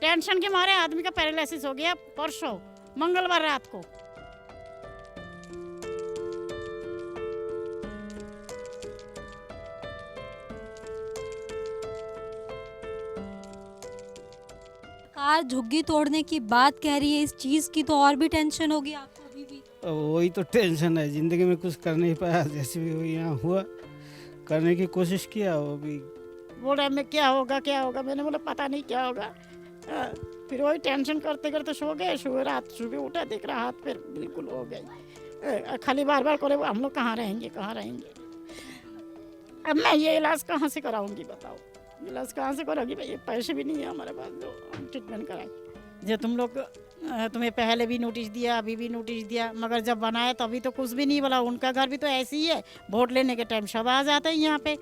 Tension के मारे आदमी का पैरालिसिस हो गया परसों मंगलवार रात को। कार झुग्गी तोड़ने की बात कह रही है, इस चीज की तो और भी टेंशन होगी आपको अभी भी। अब वही तो टेंशन है, ज़िंदगी में कुछ कर नहीं पाया, जैसे भी हुई यहाँ हुआ, करने की कोशिश किया। वो भी बोल रहा मैं क्या होगा क्या होगा, मैंने बोला पता नहीं क्या होगा। फिर वही टेंशन करते करते सो गए। रात सुबह उठा देख रहा हाथ पैर बिल्कुल हो गई। खाली बार बार करे हम लोग कहाँ रहेंगे कहाँ रहेंगे। अब मैं ये इलाज कहाँ से कराऊंगी बताओ, इलाज कहाँ से कराऊंगी भाई, पैसे भी नहीं है हमारे पास जो हम ट्रीटमेंट कराएं। जो तुम लोग तुम्हें पहले भी नोटिस दिया अभी भी नोटिस दिया, मगर जब बनाया तभी तो कुछ भी नहीं बोला। उनका घर भी तो ऐसे ही है, वोट लेने के टाइम सब आ जाते हैं यहाँ पे।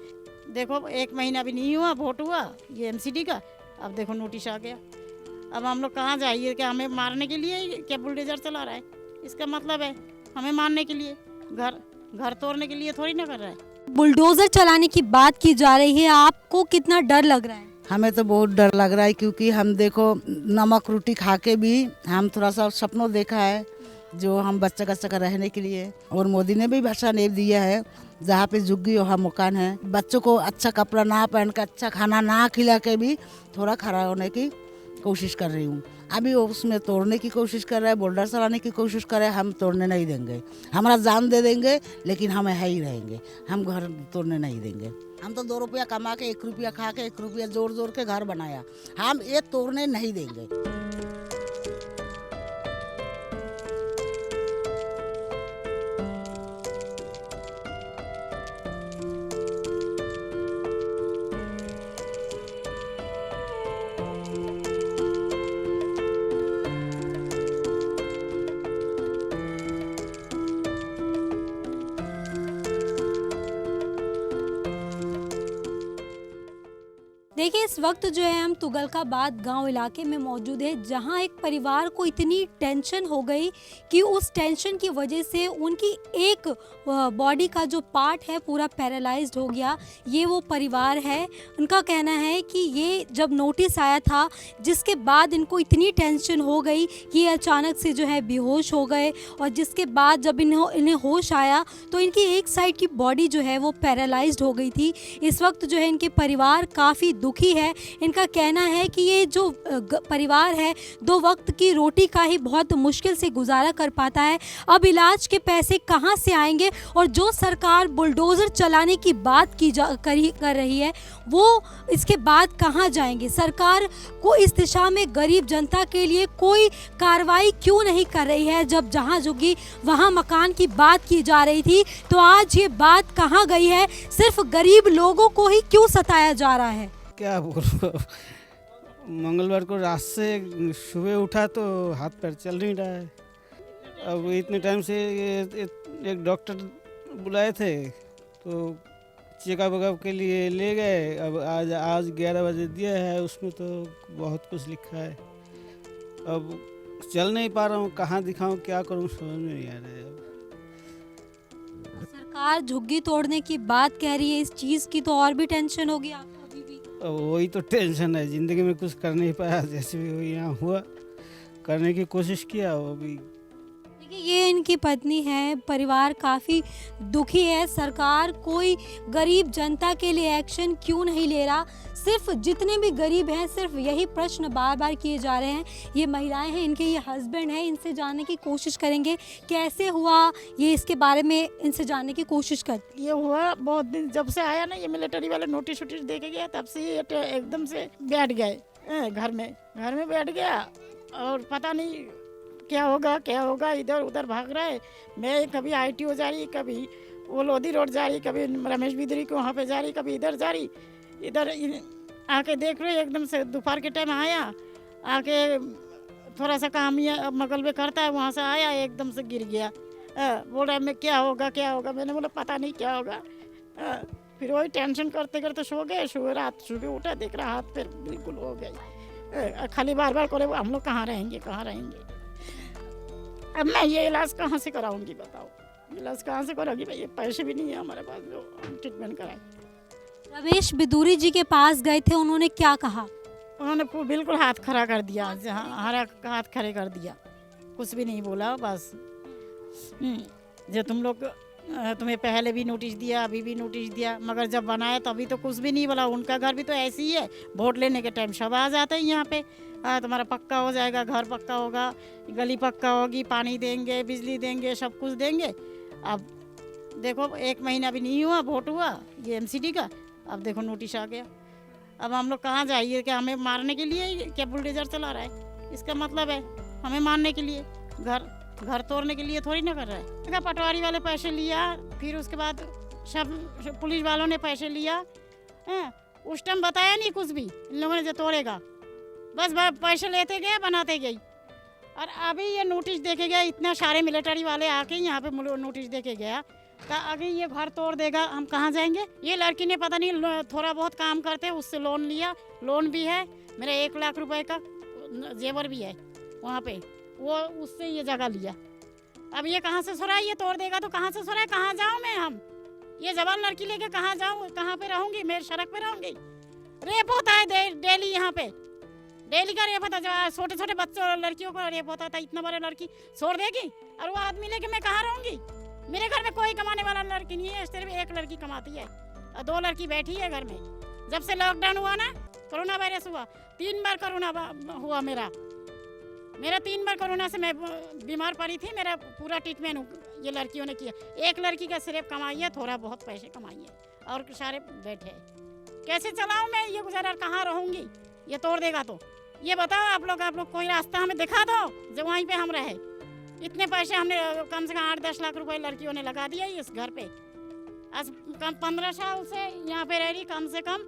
देखो 1 महीना भी नहीं हुआ वोट हुआ ये एमसीडी का, अब देखो नोटिस आ गया। अब हम लोग कहाँ जाइए, क्या हमें मारने के लिए क्या बुलडोजर चला रहा है? इसका मतलब है हमें मारने के लिए, घर तोड़ने के लिए थोड़ी ना कर रहा है। बुलडोजर चलाने की बात की जा रही है, आपको कितना डर लग रहा है? हमें तो बहुत डर लग रहा है, क्योंकि हम देखो नमक रोटी खा के भी हम थोड़ा सा सपनों देखा है जो हम बच्चा कच्चा का रहने के लिए, और मोदी ने भी भाषा ने दिया है जहाँ पे झुग्गी वहाँ मकान है। बच्चों को अच्छा कपड़ा ना पहन के अच्छा खाना ना खिला के भी थोड़ा खड़ा होने की कोशिश कर रही हूँ। अभी वो उसमें तोड़ने की कोशिश कर रहा है, बोल्डर चलाने की कोशिश कर रहे हैं। हम तोड़ने नहीं देंगे, हमारा जान दे देंगे लेकिन हमें है ही रहेंगे, हम घर तोड़ने नहीं देंगे। हम तो 2 रुपया कमा के 1 रुपया खा के 1 रुपया जोड़ जोड़ के घर बनाया, हम ये तोड़ने नहीं देंगे। देखिए इस वक्त जो है हम तुगलकाबाद गांव इलाके में मौजूद है, जहां एक परिवार को इतनी टेंशन हो गई कि उस टेंशन की वजह से उनकी एक बॉडी का जो पार्ट है पूरा पैरालाइज्ड हो गया। ये वो परिवार है, उनका कहना है कि ये जब नोटिस आया था जिसके बाद इनको इतनी टेंशन हो गई कि ये अचानक से जो है बेहोश हो गए, और जिसके बाद जब इन्हें होश आया तो इनकी एक साइड की बॉडी जो है वो पैरालाइज्ड हो गई थी। इस वक्त जो है इनके परिवार काफ़ी दुखी है। इनका कहना है कि ये जो परिवार है 2 वक्त की रोटी का ही बहुत मुश्किल से गुजारा कर पाता है। अब इलाज के पैसे कहाँ से आएंगे, और जो सरकार बुलडोज़र चलाने की बात कर रही है वो इसके बाद कहाँ जाएंगे? सरकार को इस दिशा में गरीब जनता के लिए कोई कार्रवाई क्यों नहीं कर रही है? जब जहाँ झुग्गी वहाँ मकान की बात की जा रही थी तो आज ये बात कहाँ गई है? सिर्फ गरीब लोगों को ही क्यों सताया जा रहा है? क्या बोलूं, मंगलवार को रात से सुबह उठा तो हाथ पैर चल नहीं रहा है। अब इतने टाइम से एक डॉक्टर बुलाए थे तो चेकअप वेकअप के लिए ले गए। अब आज 11 बजे दिया है, उसमें तो बहुत कुछ लिखा है। अब चल नहीं पा रहा हूँ, कहाँ दिखाऊँ क्या करूँ समझ में नहीं आ रहा है। अब सरकार झुग्गी तोड़ने की बात कह रही है, इस चीज़ की तो और भी टेंशन होगी आपको अभी भी। अब वही तो टेंशन है, ज़िंदगी में कुछ कर नहीं पाया, जैसे भी हुई यहाँ हुआ, करने की कोशिश किया। वो भी देखिए ये इनकी पत्नी है, परिवार काफ़ी दुखी है। सरकार कोई गरीब जनता के लिए एक्शन क्यों नहीं ले रहा? सिर्फ जितने भी गरीब हैं सिर्फ यही प्रश्न बार बार किए जा रहे हैं। ये महिलाएं हैं, इनके ये हस्बैंड हैं, इनसे जानने की कोशिश करेंगे कैसे हुआ ये, इसके बारे में इनसे जानने की कोशिश करते। ये हुआ बहुत दिन जब से आया ना, ये मिलिट्री वाले नोटिस वोटिस दे के गया, तब से ये एकदम से बैठ गए घर में बैठ गया, और पता नहीं क्या होगा, इधर उधर भाग रहा है। मैं कभी ITO जा रही, कभी वो लोधी रोड जा रही, कभी रमेश बिदरी को वहाँ पे जा रही, कभी इधर जा रही। इधर आके देख रहे एकदम से दोपहर के टाइम आया, आके थोड़ा सा काम ही मगल में करता है, वहाँ से आया एकदम से गिर गया। बोल रहा मैं क्या होगा, मैंने बोला पता नहीं क्या होगा। फिर वही टेंशन करते करते सो गए। रात सुबह उठा देख रहा हाथ पैर बिल्कुल हो गई। खाली बार बार करे हम लोग कहाँ रहेंगे। अब मैं ये इलाज कहाँ से कराऊंगी बताओ, इलाज कहाँ से कराऊंगी भाई, पैसे भी नहीं है हमारे पास जो हम ट्रीटमेंट कराएं। रमेश बिदूरी जी के पास गए थे, उन्होंने क्या कहा? उन्होंने बिल्कुल हाथ खड़ा कर दिया, हरा हाथ खड़े कर दिया, कुछ भी नहीं बोला बस। जो तुम लोग तुम्हें पहले भी नोटिस दिया, अभी भी नोटिस दिया, मगर जब बनाए तभी तो कुछ भी नहीं बोला। उनका घर भी तो ऐसे ही है, वोट लेने के टाइम सब आ जाते हैं यहाँ पे। तुम्हारा पक्का हो जाएगा, घर पक्का होगा, गली पक्का होगी, पानी देंगे, बिजली देंगे, सब कुछ देंगे। अब देखो 1 महीना भी नहीं हुआ, वोट हुआ ये MCD का, अब देखो नोटिस आ गया। अब हम लोग कहाँ जाइए? क्या हमें मारने के लिए क्या बुलडोजर चला रहा है? इसका मतलब है हमें मारने के लिए, घर तोड़ने के लिए थोड़ी ना कर रहा है। देखा पटवारी वाले पैसे लिया, फिर उसके बाद सब पुलिस वालों ने पैसे लिया। उस टाइम बताया नहीं कुछ भी इन लोगों ने जो तोड़ेगा, बस पैसे लेते गए, बनाते गई। और अभी ये नोटिस देके गया, इतना सारे मिलिट्री वाले आके यहाँ पे नोटिस देके गया, का अभी ये घर तोड़ देगा, हम कहाँ जाएंगे? ये लड़की ने पता नहीं थोड़ा बहुत काम करते उससे लोन लिया, लोन भी है मेरा 1 लाख रुपए का, जेवर भी है वहाँ पे, वो उससे ये जगह लिया। अब ये कहाँ से सुराए? ये तोड़ देगा तो कहाँ से सुराए? कहाँ जाऊँ मैं? हम ये जवान लड़की लेके कहाँ जाऊँ? कहाँ पे रहूँगी? मेरे सड़क पे रहूँगी? रेप होता है डेली यहाँ पे, डेली का रेप होता है। छोटे छोटे बच्चों लड़कियों को रेप होता था, इतना बड़ा लड़की छोड़ देगी? और वो आदमी लेके मैं कहाँ रहूँगी? मेरे घर में कोई कमाने वाला लड़की नहीं है, सिर्फ 1 लड़की कमाती है और 2 लड़की बैठी है घर में। जब से लॉकडाउन हुआ ना, कोरोना वायरस हुआ, 3 बार कोरोना हुआ मेरा 3 बार कोरोना से मैं बीमार पड़ी थी। मेरा पूरा ट्रीटमेंट ये लड़कियों ने किया। 1 लड़की का सिर्फ कमाई है, थोड़ा बहुत पैसे कमाई है और सारे बैठे हैं। कैसे चलाऊँ मैं ये गुजारा? कहाँ रहूँगी? ये तोड़ देगा तो ये बताओ आप लोग कोई रास्ता हमें दिखा दो जो वहीं पे हम रहे। इतने पैसे हमने कम से कम 8-10 लाख रुपए लड़कियों ने लगा दिया इस घर पे। आज 15 साल से यहाँ पे रह रही, कम से कम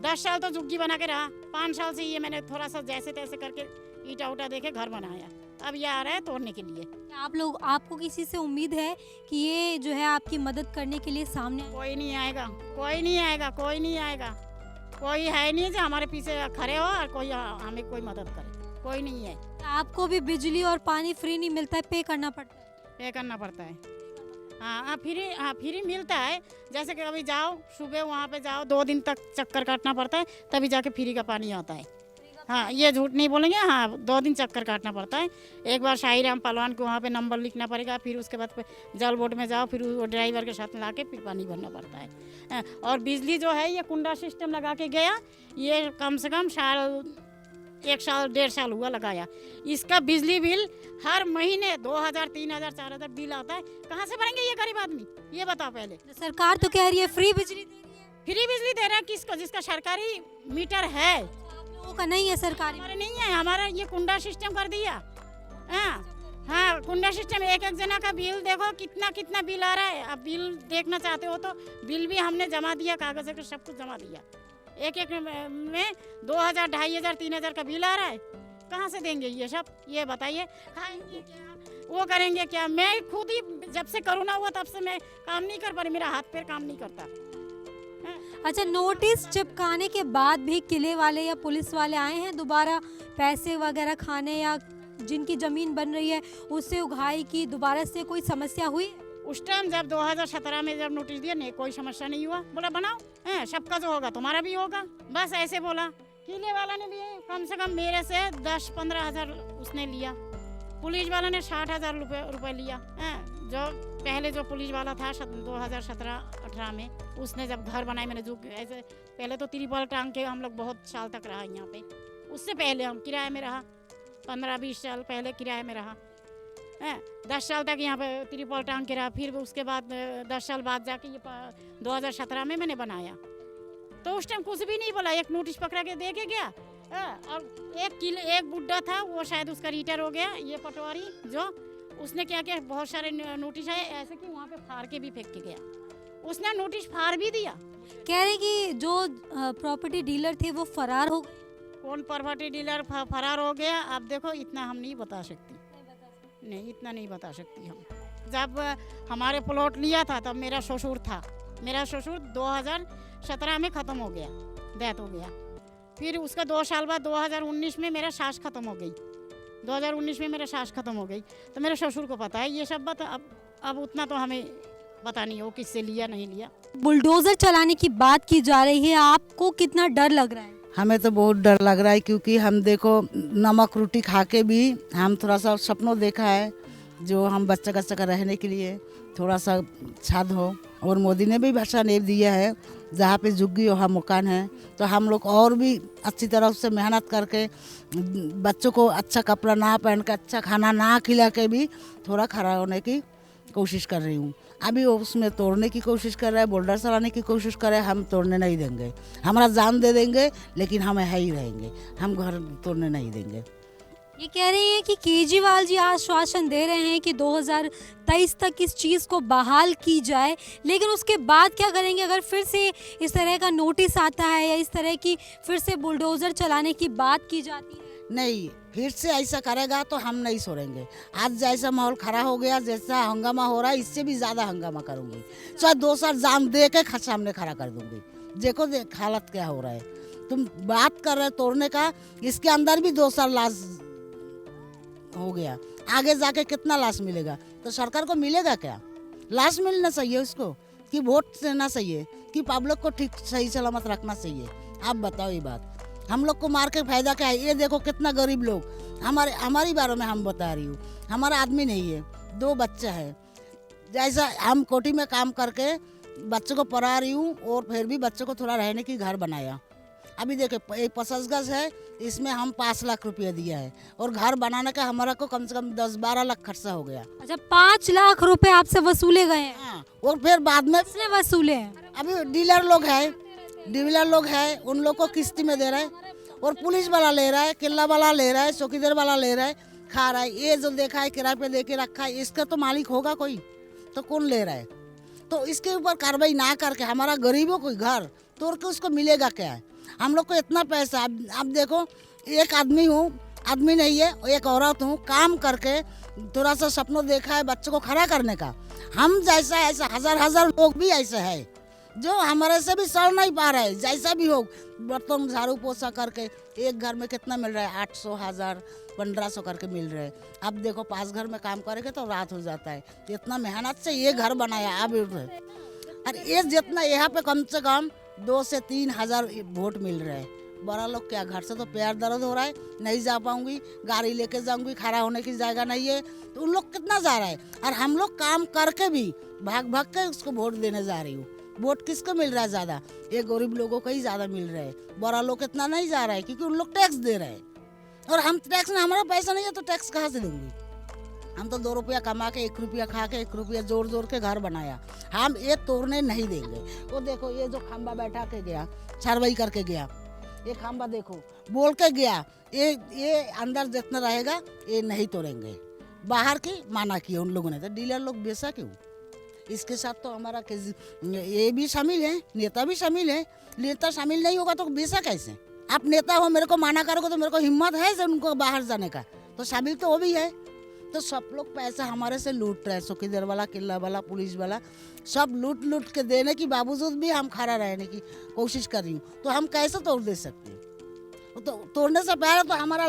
10 साल तो झुग्गी बना के रहा। 5 साल से ये मैंने थोड़ा सा जैसे तैसे करके ईटा उटा देके घर बनाया, अब ये आ रहा है तोड़ने के लिए। आपको किसी से उम्मीद है कि ये जो है आपकी मदद करने के लिए सामने? कोई नहीं आएगा, कोई नहीं आएगा, कोई नहीं आएगा, कोई है नहीं जो हमारे पीछे खड़े हो और कोई हमें कोई मदद करे, कोई नहीं है। आपको भी बिजली और पानी फ्री नहीं मिलता है, पे करना पड़ता है? पे करना पड़ता है। हाँ फ्री मिलता है। जैसे कि अभी जाओ सुबह वहाँ पे जाओ, 2 दिन तक चक्कर काटना पड़ता है तभी जाके फ्री का पानी आता है। हाँ ये झूठ नहीं बोलेंगे, हाँ 2 दिन चक्कर काटना पड़ता है। एक बार शाही राम पहलवान को वहाँ पे नंबर लिखना पड़ेगा, फिर उसके बाद जल बोर्ड में जाओ, फिर वो ड्राइवर के साथ ला के फिर पानी भरना पड़ता है। और बिजली जो है ये कुंडा सिस्टम लगा के गया, ये कम से कम 1 साल 1.5 साल हुआ लगाया। इसका बिजली बिल हर महीने 2000, 3000, 4000 बिल आता है। कहाँ से भरेंगे ये गरीब आदमी? ये बताओ पहले। सरकार तो कह रही है फ्री बिजली दे रही है। फ्री बिजली दे रहा है किसको? जिसका सरकारी मीटर है। आप लोगों का नहीं है सरकारी? हमारा नहीं है, हमारा ये कुंडा सिस्टम कर दिया। हाँ कुंडा सिस्टम। एक जना का बिल देखो कितना बिल आ रहा है। अब बिल देखना चाहते हो तो बिल भी हमने जमा दिया, कागज के सब कुछ जमा दिया। एक में 2000, 2500, 3000 का बिल आ रहा है। कहाँ से देंगे ये सब? ये बताइए। खाएंगे क्या, वो करेंगे क्या? मैं खुद ही जब से कोरोना हुआ तब से मैं काम नहीं कर पा रही, मेरा हाथ पैर काम नहीं करता। अच्छा, नोटिस चिपकाने के बाद भी किले वाले या पुलिस वाले आए हैं दोबारा पैसे वगैरह खाने, या जिनकी जमीन बन रही है उससे उगाही की दोबारा से कोई समस्या हुई? उस टाइम जब 2017 में जब नोटिस दिया नहीं, कोई समस्या नहीं हुआ। बोला बनाओ, सबका जो होगा तुम्हारा भी होगा, बस ऐसे बोला। किले वाला ने भी कम से कम मेरे से 10-15 हज़ार उसने लिया। पुलिस वाला ने 60,000 रुपए लिया। जो पहले जो पुलिस वाला था 2017-18 में, उसने जब घर बनाए, मैंने जो ऐसे पहले तो तिरपाल टांग के हम लोग बहुत साल तक रहा यहाँ पे। उससे पहले हम किराए में रहा, 15-20 साल पहले किराए में रहा। 10 साल तक यहाँ पे तिरपाल टांग के रहा। फिर उसके बाद 10 साल बाद जाके ये 2017 में मैंने बनाया। तो उस टाइम कुछ भी नहीं बोला, एक नोटिस पकड़ा के दे के गया। और एक बुड्ढा था, वो शायद उसका रिटायर हो गया, ये पटवारी जो, उसने क्या किया, बहुत सारे नोटिस आए ऐसे कि वहाँ पे फाड़ के भी फेंक के गया। उसने नोटिस फाड़ भी दिया। कह रहे कि जो प्रॉपर्टी डीलर थे वो फरार हो गए। कौन प्रॉपर्टी डीलर फरार हो गया? अब देखो इतना हम नहीं बता सकती, नहीं इतना नहीं बता सकती हम। जब हमारे प्लॉट लिया था तब मेरा ससुर था। मेरा ससुर 2017 में ख़त्म हो गया, डेथ हो गया। फिर उसका 2 साल बाद 2019 में मेरा सास ख़त्म हो गई। 2019 में मेरा सास ख़त्म हो गई, तो मेरे ससुर को पता है ये सब बात। अब उतना तो हमें पता नहीं हो किससे लिया नहीं लिया। बुलडोजर चलाने की बात की जा रही है, आपको कितना डर लग रहा है? हमें तो बहुत डर लग रहा है क्योंकि हम देखो नमक रोटी खा के भी हम थोड़ा सा सपनों देखा है जो हम बच्चा कच्चा का रहने के लिए थोड़ा सा छाद हो। और मोदी ने भी भाषण ये दिया है जहाँ पे झुग्गी वहाँ मकान है, तो हम लोग और भी अच्छी तरह से मेहनत करके बच्चों को अच्छा कपड़ा ना पहन के अच्छा खाना ना खिला के भी थोड़ा खड़ा होने की कोशिश कर रही हूँ। अभी वो उसमें तोड़ने की कोशिश कर रहा है, बोल्डर चलाने की कोशिश कर रहे हैं। हम तोड़ने नहीं देंगे, हमारा जान दे देंगे लेकिन हम है ही रहेंगे, हम घर तोड़ने नहीं देंगे। ये कह रहे हैं कि केजरीवाल जी आश्वासन दे रहे हैं कि 2023 तक इस चीज़ को बहाल की जाए, लेकिन उसके बाद क्या करेंगे अगर फिर से इस तरह का नोटिस आता है या इस तरह की फिर से बुलडोज़र चलाने की बात की जाती है? नहीं, फिर से ऐसा करेगा तो हम नहीं छोड़ेंगे। आज जैसा माहौल खड़ा हो गया, जैसा हंगामा हो रहा है, इससे भी ज़्यादा हंगामा करूँगी। चाहे 2 साल जान दे के सामने खड़ा कर दूँगी। देखो देख हालत क्या हो रहा है। तुम बात कर रहे तोड़ने का, इसके अंदर भी 2 साल लाश हो गया, आगे जाके कितना लाश मिलेगा? तो सरकार को मिलेगा क्या? लाश मिलना चाहिए उसको कि वोट देना चाहिए कि पब्लिक को ठीक सही सलामत रखना चाहिए? आप बताओ ये बात। हम लोग को मार के फायदा क्या है? ये देखो कितना गरीब लोग, हमारी बारे में हम बता रही हूँ। हमारा आदमी नहीं है, 2 बच्चा है। जैसा हम कोठी में काम करके बच्चों को पढ़ा रही हूँ और फिर भी बच्चों को थोड़ा रहने की घर बनाया। अभी देखो 50 गज है, इसमें हम 5 लाख रुपया दिया है और घर बनाने का हमारा को कम से कम 10-12 लाख खर्चा हो गया। अच्छा, 5 लाख रुपए आपसे वसूले गए हैं? हाँ, और फिर बाद में किसने वसूले हैं? अभी डीलर लोग है, उन लोग को किस्ती में दे रहा है और पुलिस वाला ले रहा है, किला वाला ले रहा है, चौकीदार वाला ले रहा है, खा रहा है। ये जो देखा है किराए पे दे के रखा है, इसका तो मालिक होगा कोई, तो कौन ले रहा है? तो इसके ऊपर कार्रवाई ना करके हमारा गरीबों को घर तोड़ के उसको मिलेगा क्या? हम लोग को इतना पैसा, अब देखो एक आदमी नहीं है, एक औरत हूँ, काम करके थोड़ा सा सपनों देखा है बच्चों को खड़ा करने का। हम जैसा ऐसा हजार लोग भी ऐसे है जो हमारे से भी सड़ नहीं पा रहे। जैसा भी हो, बर्तन झाड़ू पोछा करके एक घर में कितना मिल रहा है? 800, 1000, 1500 करके मिल रहे हैं। अब देखो 5 घर में काम करेंगे तो रात हो जाता है। इतना मेहनत से ये घर बनाया। अब और ये जितना यहाँ पे कम से कम 2 से 3 हजार वोट मिल रहे हैं। बड़ा लोग क्या, घर से तो पैर दर्द हो रहा है, नहीं जा पाऊंगी, गाड़ी लेके जाऊंगी, खड़ा होने की जगह नहीं है, तो उन लोग कितना जा रहा है। और हम लोग काम करके भी भाग के उसको वोट देने जा रही हूँ। वोट किसको मिल रहा है ज़्यादा? ये गरीब लोगों को ही ज़्यादा मिल रहा है, बड़ा लोग इतना नहीं जा रहा है क्योंकि उन लोग टैक्स दे रहे हैं और हम टैक्स में, हमारा पैसा नहीं है तो टैक्स कहाँ से दूंगी? हम तो 2 रुपया कमा के 1 रुपया खा के 1 रुपया जोड़ के घर बनाया। हम ये तोड़ने नहीं देंगे। वो देखो ये जो खंबा बैठा के गया, छरवई करके गया, ये खंबा देखो बोल के गया, ये अंदर जितना रहेगा ये नहीं तोड़ेंगे। बाहर की माना किया उन लोगों ने, तो डीलर लोग बेचा क्यों? इसके साथ तो हमारा ये भी शामिल है, नेता भी शामिल है। नेता शामिल नहीं होगा तो बेचा कैसे? आप नेता हो, मेरे को माना करोगे तो मेरे को हिम्मत है उनको बाहर जाने का, तो शामिल तो वो भी है। तो सब लोग पैसा हमारे से लूट रहे हैं, चौकीदार वाला, किला वाला, पुलिस वाला, सब लूट के देने की बावजूद भी हम खड़ा रहने की कोशिश कर रही हूँ। तो हम कैसे तोड़ दे सकते हैं? तो तोड़ने से पहले तो हमारा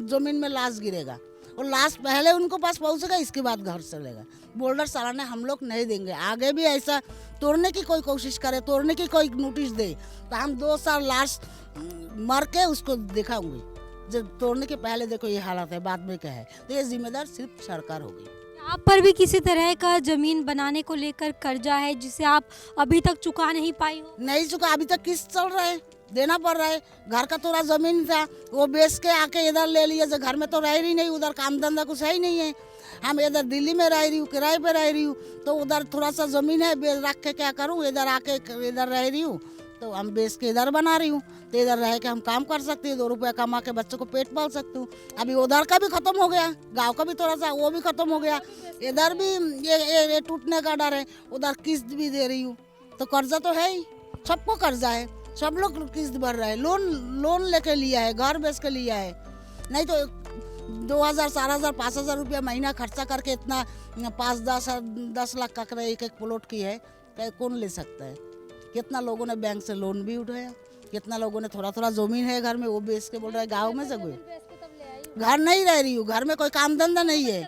जमीन में लाश गिरेगा और लाश पहले उनको पास पहुँचेगा, इसके बाद घर चलेगा। बोल्डर चलाने हम लोग नहीं देंगे। आगे भी ऐसा तोड़ने की कोई कोशिश करे, तोड़ने की कोई नोटिस दे तो हम 2 साल लाश मर के उसको दिखाऊंगी। जब तोड़ने के पहले देखो ये हालत है, बाद में क्या है, तो ये जिम्मेदार सिर्फ सरकार होगी। आप पर भी किसी तरह का जमीन बनाने को लेकर कर्जा है जिसे आप अभी तक चुका नहीं पाई हो? नहीं चुका, अभी तक किस्त चल रहा है, देना पड़ रहा है। घर का थोड़ा जमीन था वो बेच के आके इधर ले लिया, जो घर में तो रह रही नहीं, उधर काम धंधा कुछ है ही नहीं है। हम इधर दिल्ली में रह रही हूँ, किराए पे रह रही हूँ, तो उधर थोड़ा सा जमीन है, बेच रख के क्या करूँ, इधर आके इधर रह रही हूँ, तो हम बेच के इधर बना रही हूँ। तो इधर रह के हम काम कर सकती हूँ, 2 रुपया कमा के बच्चों को पेट पाल सकती हूँ। अभी उधर का भी खत्म हो गया, गांव का भी थोड़ा सा वो भी खत्म हो गया, इधर भी ये टूटने का डर है, उधर किस्त भी दे रही हूँ। तो कर्जा तो है ही, सबको कर्जा है, सब लोग किस्त भर रहे हैं। लोन लेके लिया है, घर बेच के लिया है। नहीं तो 2000, 4000, 5000 रुपया महीना खर्चा करके इतना 5-10 लाख का एक प्लॉट की है, तो कौन ले सकता है? कितना लोगों ने बैंक से लोन भी उठाया, कितना लोगों ने थोड़ा जमीन है घर में वो बेच के बोल रहा है गाँव में जगह घर नहीं रह रही हूँ, घर में कोई काम धंधा नहीं है।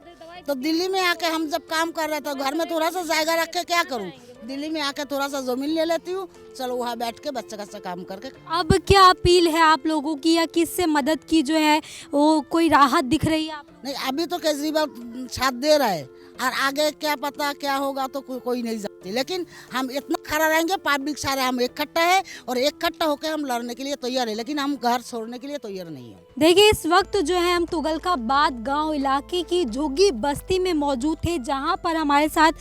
तो दिल्ली में आके हम जब काम कर रहे थे, घर में थोड़ा सा जायगा रख के क्या करूँ? दिल्ली में आके थोड़ा सा जमीन ले लेती हूँ, चलो वहाँ बैठ के बच्चा का काम करके। अब क्या अपील है आप लोगों की, या किससे मदद की जो है वो कोई राहत दिख रही है आप? नहीं, अभी तो केजरीवाल साथ दे रहा है, और आगे क्या पता क्या होगा तो कोई नहीं जानती, लेकिन हम इतना खड़ा रहेंगे, पब्लिक सारे हम इकट्ठा है और इकट्ठा होकर हम लड़ने के लिए तैयार है, लेकिन हम घर छोड़ने के लिए तैयार नहीं है। देखिए, इस वक्त जो है हम तुगलकाबाद गांव इलाके की झुग्गी बस्ती में मौजूद थे, जहां पर हमारे साथ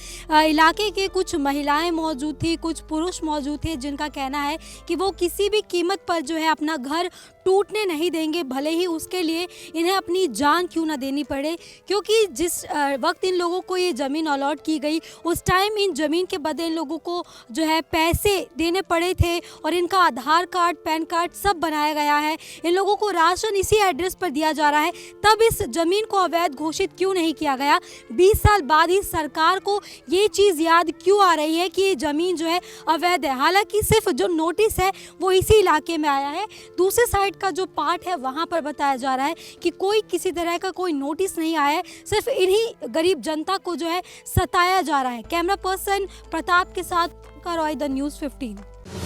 इलाके के कुछ महिलाएं मौजूद थी, कुछ पुरुष मौजूद थे, जिनका कहना है कि वो किसी भी कीमत पर जो है अपना घर टूटने नहीं देंगे, भले ही उसके लिए इन्हें अपनी जान क्यों ना देनी पड़े। क्योंकि जिस वक्त इन लोगों को ये ज़मीन अलॉट की गई, उस टाइम इन ज़मीन के बदले इन लोगों को जो है पैसे देने पड़े थे, और इनका आधार कार्ड, पैन कार्ड सब बनाया गया है। इन लोगों को राशन इसी एड्रेस पर दिया जा रहा है, तब इस ज़मीन को अवैध घोषित क्यों नहीं किया गया? 20 साल बाद ही सरकार को ये चीज़ याद क्यों आ रही है कि ये ज़मीन जो है अवैध है? हालांकि सिर्फ जो नोटिस है वो इसी इलाके में आया है, दूसरे साइड का जो पार्ट है वहाँ पर बताया जा रहा है कि कोई किसी तरह का कोई नोटिस नहीं आया है, सिर्फ इन्हीं गरीब जनता को जो है सताया जा रहा है। कैमरा पर्सन प्रताप के साथ रॉय, द न्यूज़ 15।